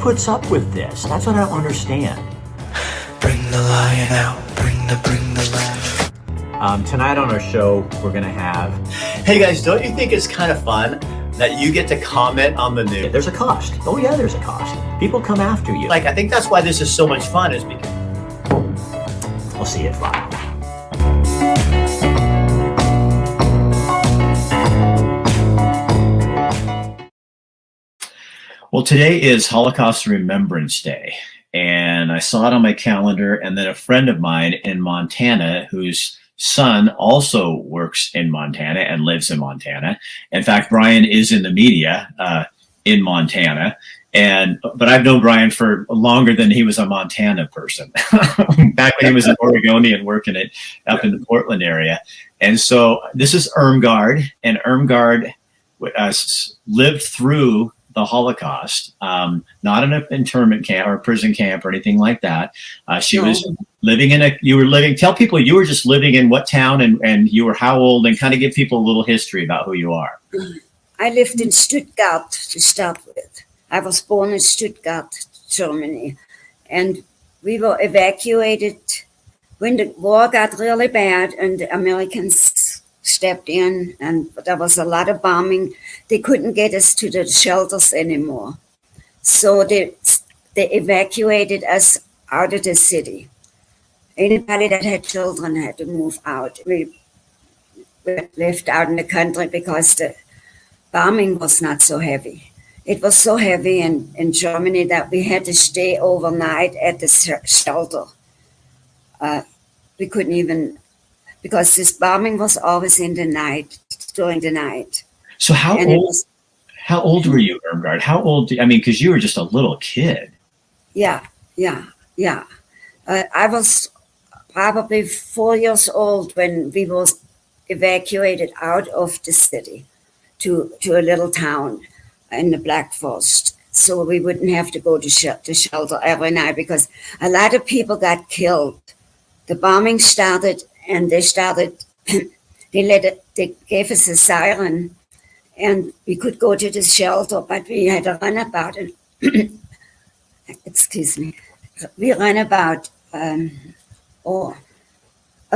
puts up with this? That's what I don't understand. Bring the lion out. Bring the lion. Tonight on our show, we're going to have... Hey guys, don't you think it's kind of fun that you get to comment on the news? There's a cost. Oh yeah, there's a cost. People come after you. Like, I think that's why this is so much fun, is because... I'll see you at 5. Well, today is Holocaust Remembrance Day, and I saw it on my calendar, and then a friend of mine in Montana, whose son also works in Montana and lives in Montana. In fact, Brian is in the media in Montana, but I've known Brian for longer than he was a Montana person, back when he was an Oregonian working it up in the Portland area. And so this is Irmgard, and Irmgard lived through the Holocaust, not in an internment camp or a prison camp or anything like that. She was living tell people you were just living in what town and you were how old, and kind of give people a little history about who you are. I lived in Stuttgart to start with. I was born in Stuttgart, Germany, and we were evacuated when the war got really bad and the Americans stepped in, and there was a lot of bombing. They couldn't get us to the shelters anymore. So they evacuated us out of the city. Anybody that had children had to move out. We were left out in the country because the bombing was not so heavy. It was so heavy in Germany that we had to stay overnight at the shelter. We couldn't even... because this bombing was always in the night, during the night. So how old were you, Irmgard? How old, because you were just a little kid. Yeah. I was probably 4 years old when we were evacuated out of the city to a little town in the Black Forest. So we wouldn't have to go to shelter every night, because a lot of people got killed. The bombing started, and they gave us a siren, and we could go to the shelter, but we had to run about it. Excuse me. We ran about a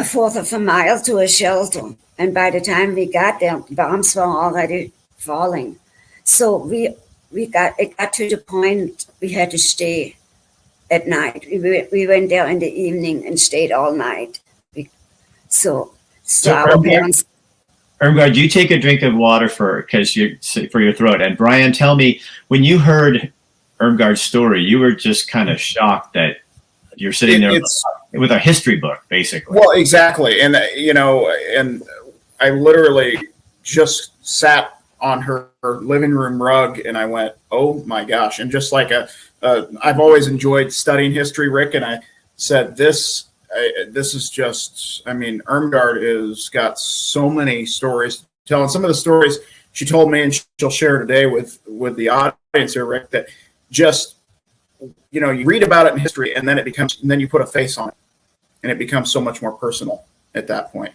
fourth of a mile to a shelter, and by the time we got there, bombs were already falling. So it got to the point we had to stay at night. We went there in the evening and stayed all night. So our parents... Irmgard, you take a drink of water for your throat. And Brian, tell me, when you heard Irmgard's story, you were just kind of shocked that you're sitting there with a history book, basically. Well, exactly. And, and I literally just sat on her living room rug and I went, oh my gosh. And just like I've always enjoyed studying history, Rick, and I said, this is just, Irmgard has got so many stories to tell. And some of the stories she told me, and she'll share today with the audience here, Rick, that just, you read about it in history, and then you put a face on it, and it becomes so much more personal at that point.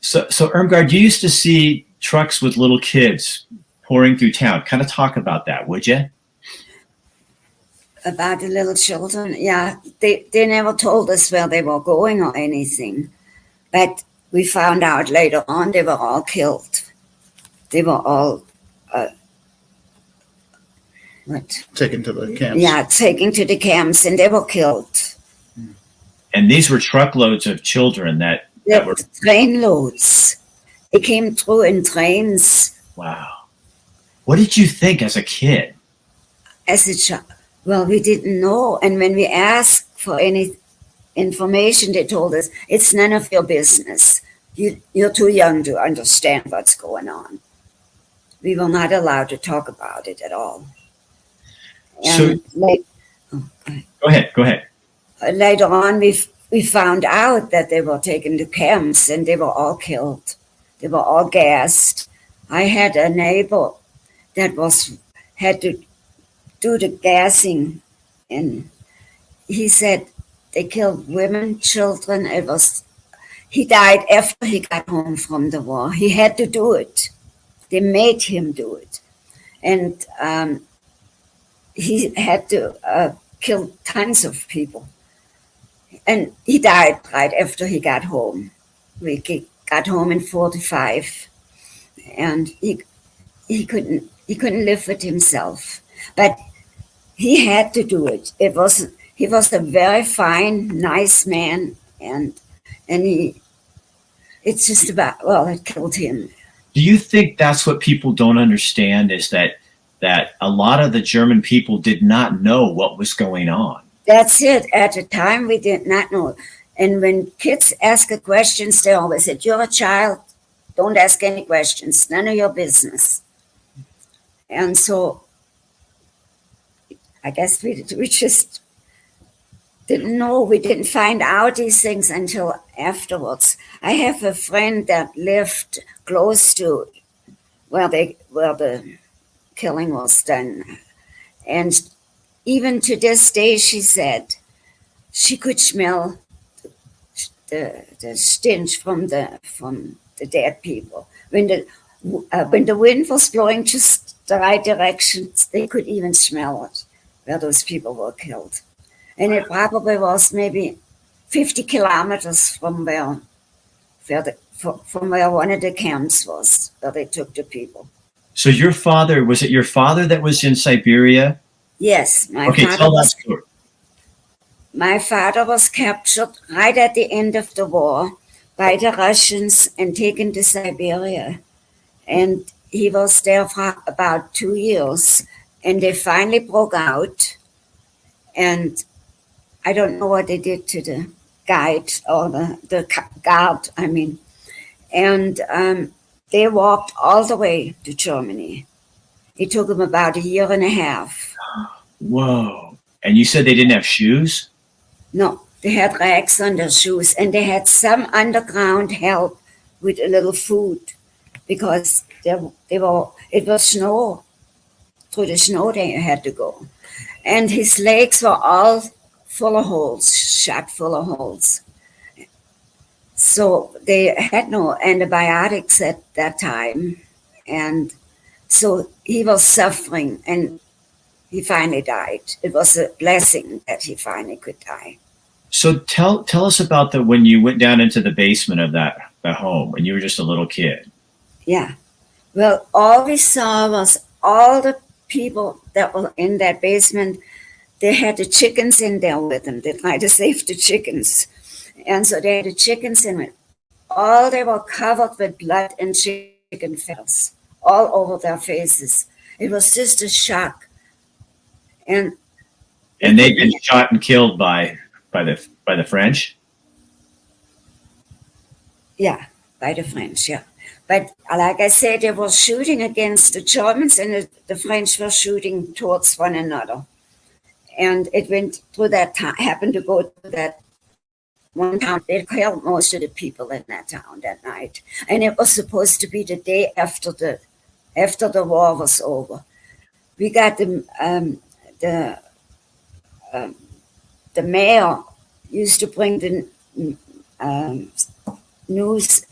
So Irmgard, you used to see trucks with little kids pouring through town. Kind of talk about that, would you? About the little children, yeah. They never told us where they were going or anything. But we found out later on they were all killed. They were all... taken to the camps. Yeah, taken to the camps, and they were killed. And these were truckloads of children that were... Train loads. They came through in trains. Wow. What did you think as a kid? As a child? Well, we didn't know. And when we asked for any information, they told us, it's none of your business. You're too young to understand what's going on. We were not allowed to talk about it at all. And go ahead. Later on, we found out that they were taken to camps and they were all killed. They were all gassed. I had a neighbor that had to do the gassing, and he said they killed women, children. He died after he got home from the war. He had to do it. They made him do it. And he had to kill tons of people. And he died right after he got home. We got home in 45, and he couldn't live with himself. But he had to do it. He was a very fine, nice man, and it's just about, well, it killed him. Do you think that's what people don't understand, is that a lot of the German people did not know what was going on? That's it. At the time, we did not know. And when kids ask a questions, they always said, "You're a child. Don't ask any questions. None of your business." And so I guess we just didn't know. We didn't find out these things until afterwards. I have a friend that lived close to where the killing was done. And even to this day, she said she could smell the stench from the dead people. When the wind was blowing just the right direction, they could even smell it, where those people were killed. And it probably was maybe 50 kilometers from where one of the camps was, where they took the people. So was it your father that was in Siberia? Yes, my father was captured right at the end of the war by the Russians and taken to Siberia. And he was there for about 2 years, and they finally broke out. And I don't know what they did to the guide or the guard, I mean. And they walked all the way to Germany. It took them about a year and a half. Whoa. And you said they didn't have shoes? No, they had rags on their shoes, and they had some underground help with a little food, because it was snow. Through the snow they had to go. And his legs were all full of holes, shot full of holes. So they had no antibiotics at that time. And so he was suffering, and he finally died. It was a blessing that he finally could die. So tell us about when you went down into the basement of the home when you were just a little kid. Yeah. Well, all we saw was all the people that were in that basement. They had the chickens in there with them. They tried to save the chickens. And so they had the chickens in it. They were covered with blood and chicken feathers all over their faces. It was just a shock. And they'd been shot and killed by the French? Yeah, by the French, yeah. But like I said, they were shooting against the Germans, and the French were shooting towards one another. And it went through that town, happened to go to that one town. They killed most of the people in that town that night. And it was supposed to be the day after the war was over. We got the mayor used to bring the news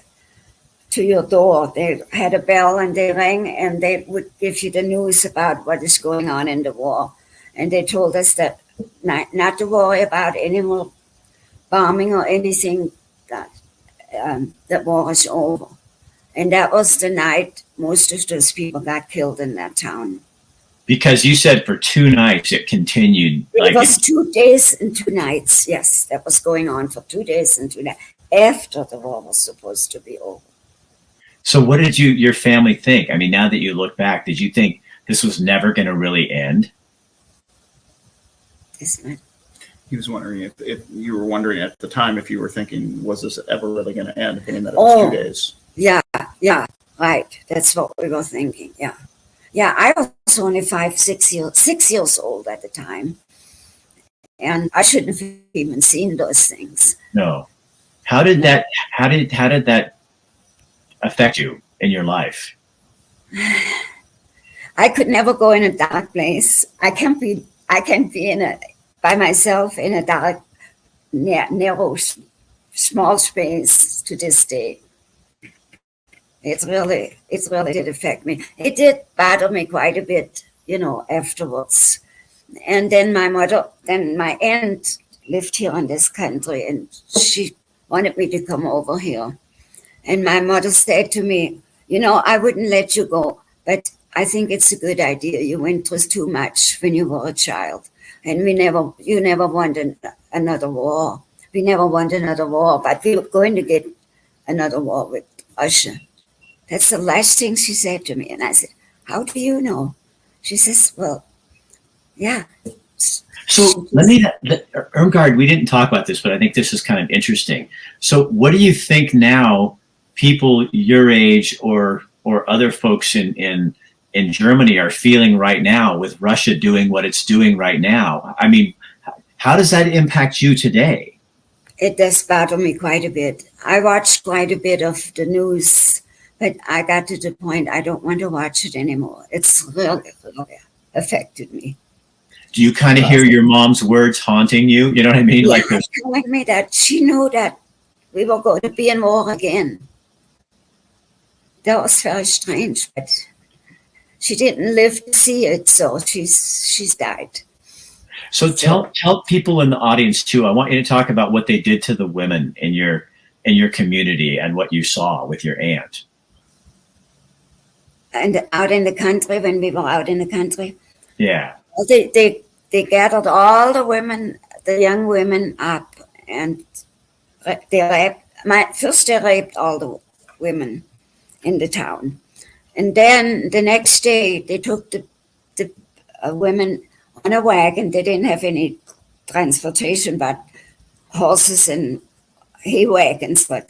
to your door. They had a bell and they rang, and they would give you the news about what is going on in the war. And they told us that not to worry about any more bombing or anything, that war is over. And that was the night most of those people got killed in that town. Because you said for 2 nights it continued. It was 2 days and 2 nights. Yes, that was going on for 2 days and 2 nights after the war was supposed to be over. So what did your family think? I mean, now that you look back, did you think this was never going to really end? He was wondering if you were wondering at the time, if you were thinking, was this ever really going to end? Being that it was 2 days. Yeah, right. That's what we were thinking. Yeah. Yeah, I was only 6 years old at the time. And I shouldn't have even seen those things. No. How did that affect you in your life? I could never go in a dark place. I can't be by myself in a dark, narrow, small space to this day. It really did affect me. It did bother me quite a bit, afterwards. And then my aunt lived here in this country, and she wanted me to come over here. And my mother said to me, I wouldn't let you go, but I think it's a good idea. You went through too much when you were a child. And you never wanted another war. We never wanted another war, but we were going to get another war with Russia. That's the last thing she said to me. And I said, how do you know? She says, well, yeah. So Irmgard, we didn't talk about this, but I think this is kind of interesting. So what do you think now people your age or other folks in Germany are feeling right now with Russia doing what it's doing right now? I mean, how does that impact you today? It does bother me quite a bit. I watched quite a bit of the news, but I got to the point I don't want to watch it anymore. It's really affected me. Do you kind of hear your mom's words haunting you? You know what I mean? Yeah, Like there's telling me that she knew that we were going to be in war again. That was very strange, but she didn't live to see it, so she's died. So tell people in the audience too. I want you to talk about what they did to the women in your community and what you saw with your aunt. And out in the country, when we were out in the country, Yeah. well, they gathered all the women, the young women up, and they raped all the women in the town. And then the next day, they took the women on a wagon. They didn't have any transportation, but horses and hay wagons, what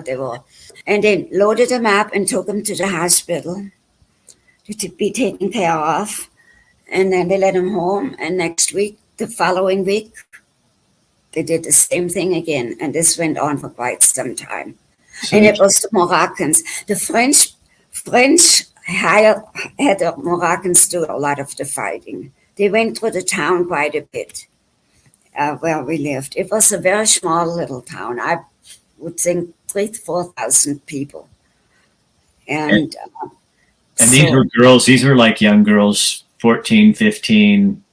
they were. And they loaded them up and took them to the hospital to be taken care of. And then they let them home. And the following week, they did the same thing again. And this went on for quite some time. So And it was the Moroccans. The French had the Moroccans do a lot of the fighting. They went through the town quite a bit where we lived. It was a very small little town. I would think 3,000 to 4,000 people. And these were girls. These were like young girls, 14, 15.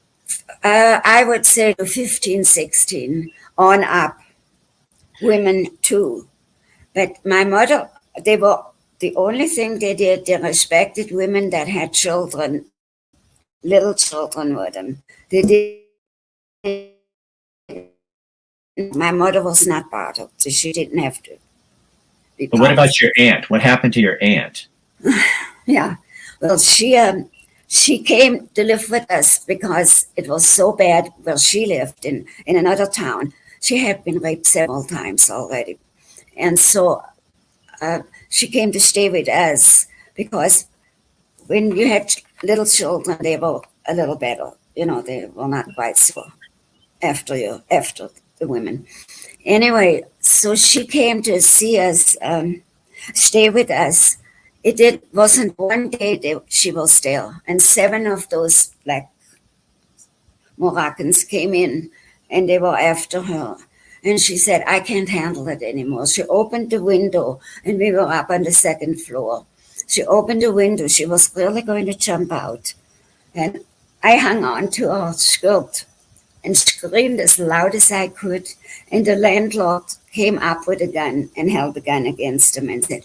I would say 15, 16 on up. Women too. But my mother, they were the only thing they did, they respected women that had children, little children with them. They did. My mother was not bothered, so she didn't have to. But what about your aunt? What happened to your aunt? Yeah, well, she came to live with us because it was so bad where she lived in another town. She had been raped several times already. And so she came to stay with us because when you had little children, they were a little better. They were not quite so after the women. Anyway, so she came to see us, stay with us. It wasn't one day she was there, and 7 of those black Moroccans came in, and they were after her. And she said, I can't handle it anymore. She opened the window, and we were up on the 2nd floor. She opened the window. She was really going to jump out. And I hung on to her skirt and screamed as loud as I could. And the landlord came up with a gun and held the gun against him and said,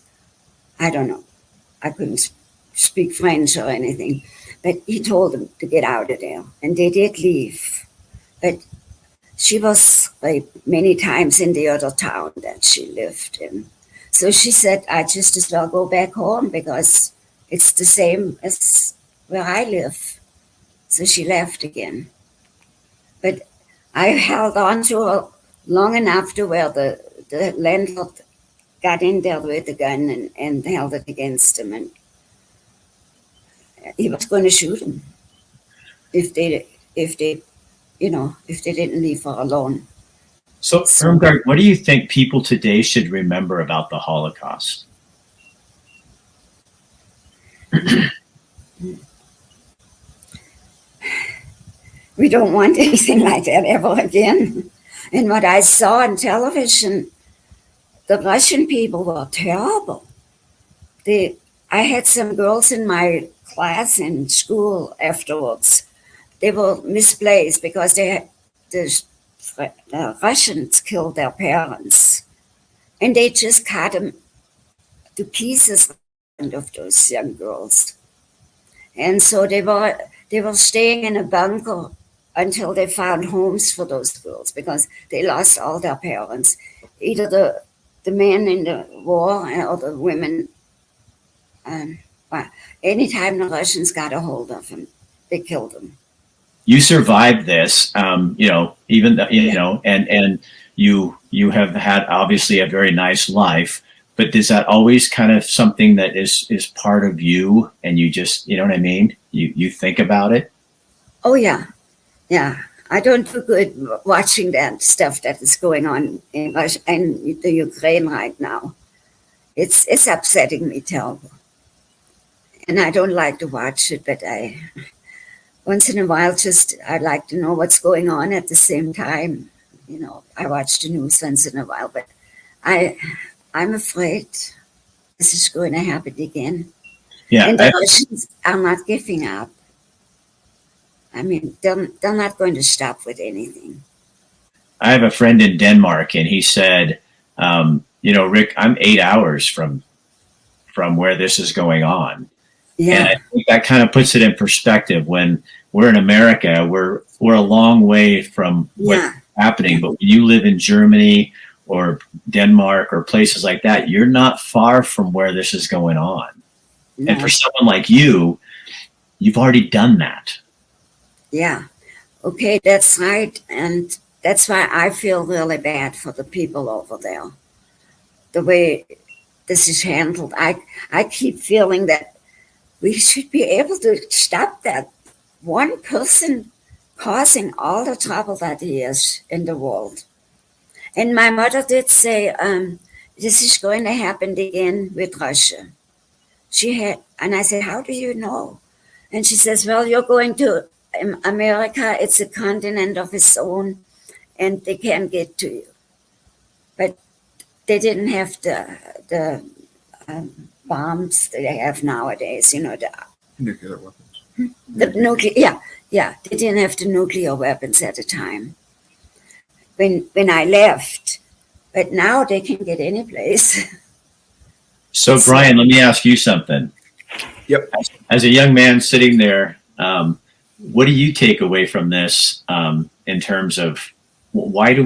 I don't know. I couldn't speak French or anything. But he told them to get out of there. And they did leave. But she was raped many times in the other town that she lived in. So she said, I just as well go back home because it's the same as where I live. So she left again. But I held on to her long enough to where the landlord got in there with the gun and held it against him. And he was going to shoot him if they didn't leave her alone. So, Irmgard, what do you think people today should remember about the Holocaust? We don't want anything like that ever again. And what I saw on television, the Russian people were terrible. I had some girls in my class in school afterwards. they were misplaced because the Russians killed their parents, and they just cut them to pieces of those young girls. And so they were staying in a bunker until they found homes for those girls, because they lost all their parents, either the men in the war or the women. Well, anytime the Russians got a hold of them, they killed them. You survived this, even and you have had obviously a very nice life. But is that always kind of something that is part of you, and you just, you know what I mean? You think about it? Oh yeah. I don't feel good watching that stuff that is going on in Russia and the Ukraine right now. It's upsetting me terrible. And I don't like to watch it, but once in a while, I'd like to know what's going on at the same time. I watch the news once in a while, but I'm afraid this is going to happen again. Yeah. And the Russians are not giving up. I mean, they're not going to stop with anything. I have a friend in Denmark, and he said, Rick, I'm 8 hours from where this is going on. Yeah. And I think that kind of puts it in perspective. When we're in America, we're a long way from what's happening. But when you live in Germany or Denmark or places like that, you're not far from where this is going on. No. And for someone like you, you've already done that. Yeah. Okay, that's right. And that's why I feel really bad for the people over there. The way this is handled. I keep feeling that we should be able to stop that one person causing all the trouble that he is in the world. And my mother did say, this is going to happen again with Russia. And I said, how do you know? And she says, well, you're going to America. It's a continent of its own, and they can't get to you. But they didn't have the bombs that they have nowadays, the nuclear weapons. They didn't have the nuclear weapons at the time when I left, but now they can get any place. So Brian, let me ask you something. Yep. As a young man sitting there, what do you take away from this in terms of why do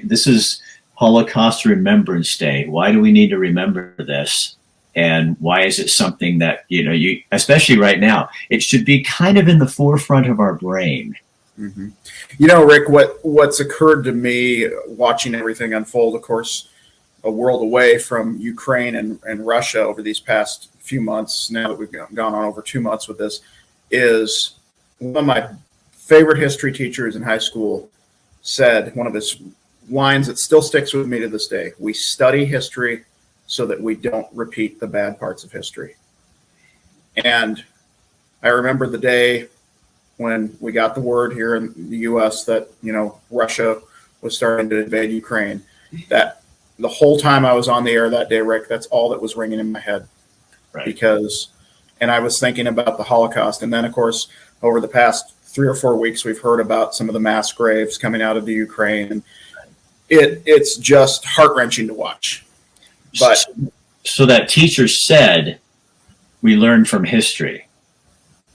this is Holocaust Remembrance Day. Why do we need to remember this? And why is it something that, you, especially right now, it should be kind of in the forefront of our brain? Mm-hmm. Rick, what's occurred to me watching everything unfold, of course, a world away from Ukraine and Russia over these past few months, now that we've gone on over 2 months with this, is one of my favorite history teachers in high school said, one of his lines that still sticks with me to this day: we study history so that we don't repeat the bad parts of history. And I remember the day when we got the word here in the U.S. that, Russia was starting to invade Ukraine, that the whole time I was on the air that day, Rick, that's all that was ringing in my head. Right. And I was thinking about the Holocaust. And then, of course, over the past 3 or 4 weeks, we've heard about some of the mass graves coming out of the Ukraine. And it's just heart-wrenching to watch. But so that teacher said, we learn from history.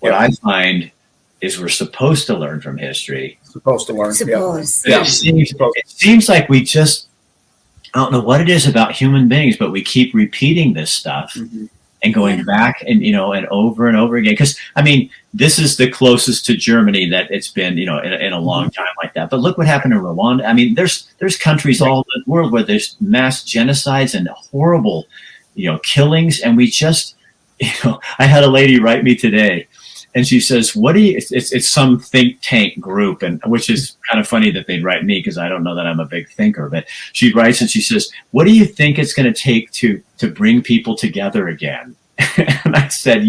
What I find is we're supposed to learn from history. Supposed to learn. Yeah. It seems like we just, I don't know what it is about human beings, but we keep repeating this stuff and going back and, and over and over again. Because, this is the closest to Germany that it's been, in a long time like that. But look what happened in Rwanda. There's countries all over the world where there's mass genocides and horrible, killings. And we just, I had a lady write me today, and she says, it's some think tank group, and which is kind of funny that they'd write me because I don't know that I'm a big thinker, but she writes and she says, what do you think it's going to take to bring people together again? And I said,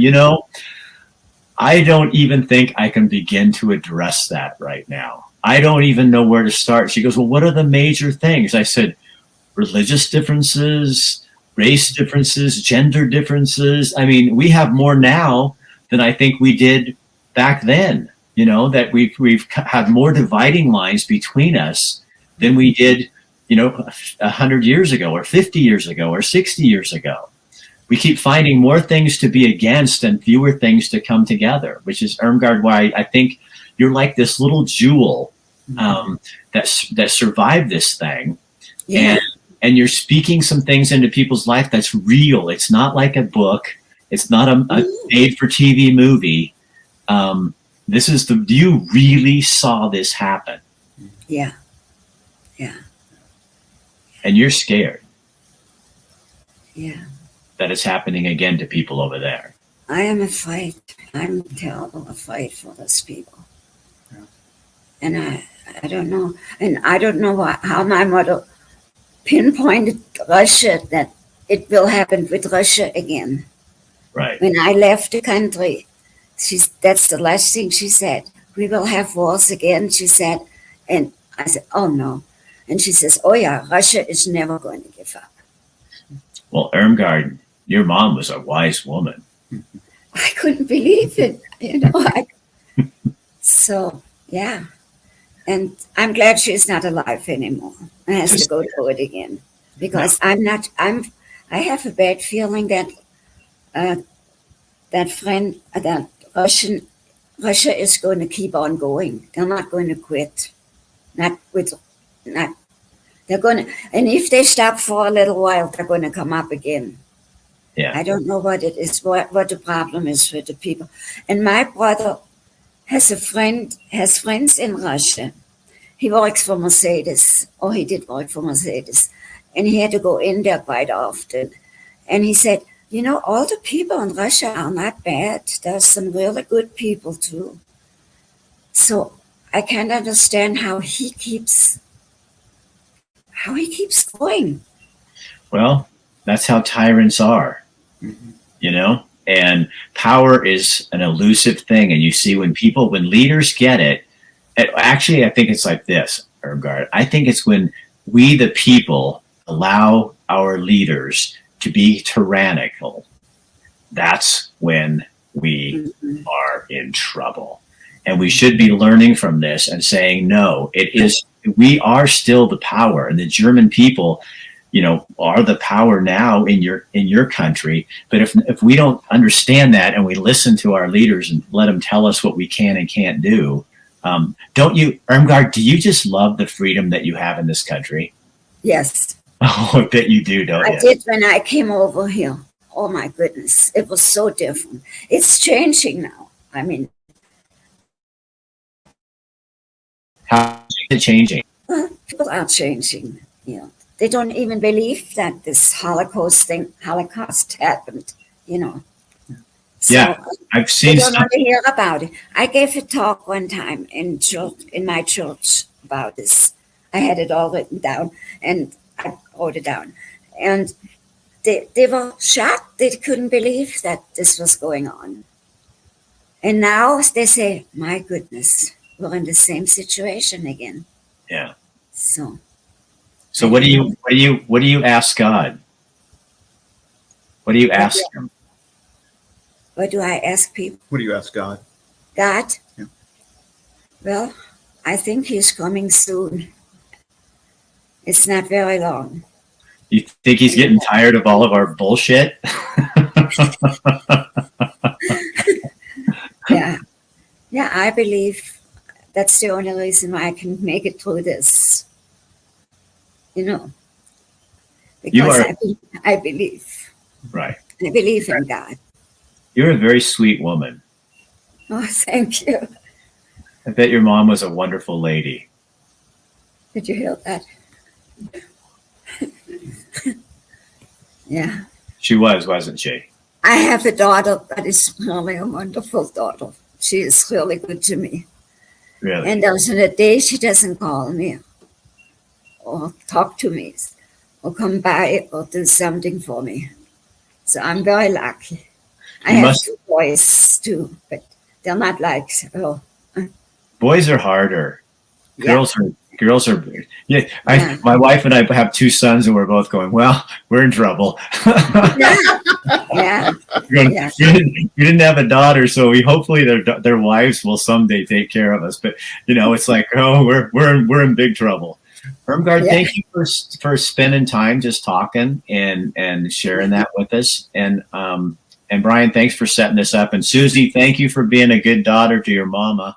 I don't even think I can begin to address that right now. I don't even know where to start. She goes, well, what are the major things? I said, religious differences, race differences, gender differences. We have more now than I think we did back then. You know, that we've had more dividing lines between us than we did, you know, 100 years ago or 50 years ago or 60 years ago. We keep finding more things to be against and fewer things to come together, which is, Irmgard, why I think you're like this little jewel that survived this thing. Yeah. And you're speaking some things into people's life that's real. It's not like a book. It's not a made for TV movie. You really saw this happen. Yeah. Yeah. And you're scared Yeah. that it's happening again to people over there. I am afraid. I'm terrible afraid for those people. Yeah. And I don't know. And I don't know how my mother pinpointed Russia, that it will happen with Russia again. Right. When I left the country, that's the last thing she said. We will have wars again, she said. And I said, oh no. And she says, oh yeah, Russia is never going to give up. Well, Irmgard, your mom was a wise woman. I couldn't believe it, you know. So, yeah. And I'm glad she's not alive anymore and has to go through it again. Because I have a bad feeling that Russia is going to keep on going. They're not going to quit. They're going to, and if they stop for a little while, they're going to come up again. Yeah. I don't know what it is, what the problem is with the people. And my brother has friends in Russia. He works for Mercedes, or he did work for Mercedes, and he had to go in there quite often. And he said, you know, all the people in Russia are not bad. There's some really good people too. So I can't understand how he keeps going. Well, that's how tyrants are, you know, and power is an elusive thing. And you see when leaders get it, actually, I think it's like this, Irmgard. I think it's when we, the people, allow our leaders to be tyrannical. That's when we are in trouble. And we should be learning from this and saying, no, we are still the power. And the German people, you know, are the power now in your country. But if we don't understand that and we listen to our leaders and let them tell us what we can and can't do, don't you, Irmgard, do you just love the freedom that you have in this country? Yes. Oh, I bet you do, don't you? I did when I came over here. Oh my goodness, it was so different. It's changing now. I mean, How is it changing? people are changing. You know, they don't even believe that this Holocaust happened. You know. So Yeah, I've seen they don't some. want to hear about it. I gave a talk one time in my church about this. I had it all written down, and I wrote it down. And they were shocked. They couldn't believe that this was going on. And now they say, my goodness, we're in the same situation again. Yeah. So What do you ask God? What do you ask him? what do I ask people? What do you ask God? God? Yeah. Well, I think he's coming soon. It's not very long. You think he's getting tired of all of our bullshit? Yeah. Yeah, I believe that's the only reason why I can make it through this. You know, because I believe. Right. I believe in God. You're a very sweet woman. Oh, thank you. I bet your mom was a wonderful lady. Did you hear that? Yeah. She was, wasn't she? I have a daughter that is really a wonderful daughter. She is really good to me. Really? And there's not a day she doesn't call me or talk to me or come by or do something for me. So I'm very lucky. I have two boys too, but they're not like, oh. Boys are harder. Yeah. girls are, yeah. Yeah. My wife and I have two sons, and we're both going, well, we're in trouble. Yeah. Going, Yes. we didn't have a daughter, so we hopefully their wives will someday take care of us. But it's like, oh, we're in big trouble. Irmgard, Yeah. thank you for spending time just talking and sharing that with us. And Brian, thanks for setting this up. And Susie, thank you for being a good daughter to your mama.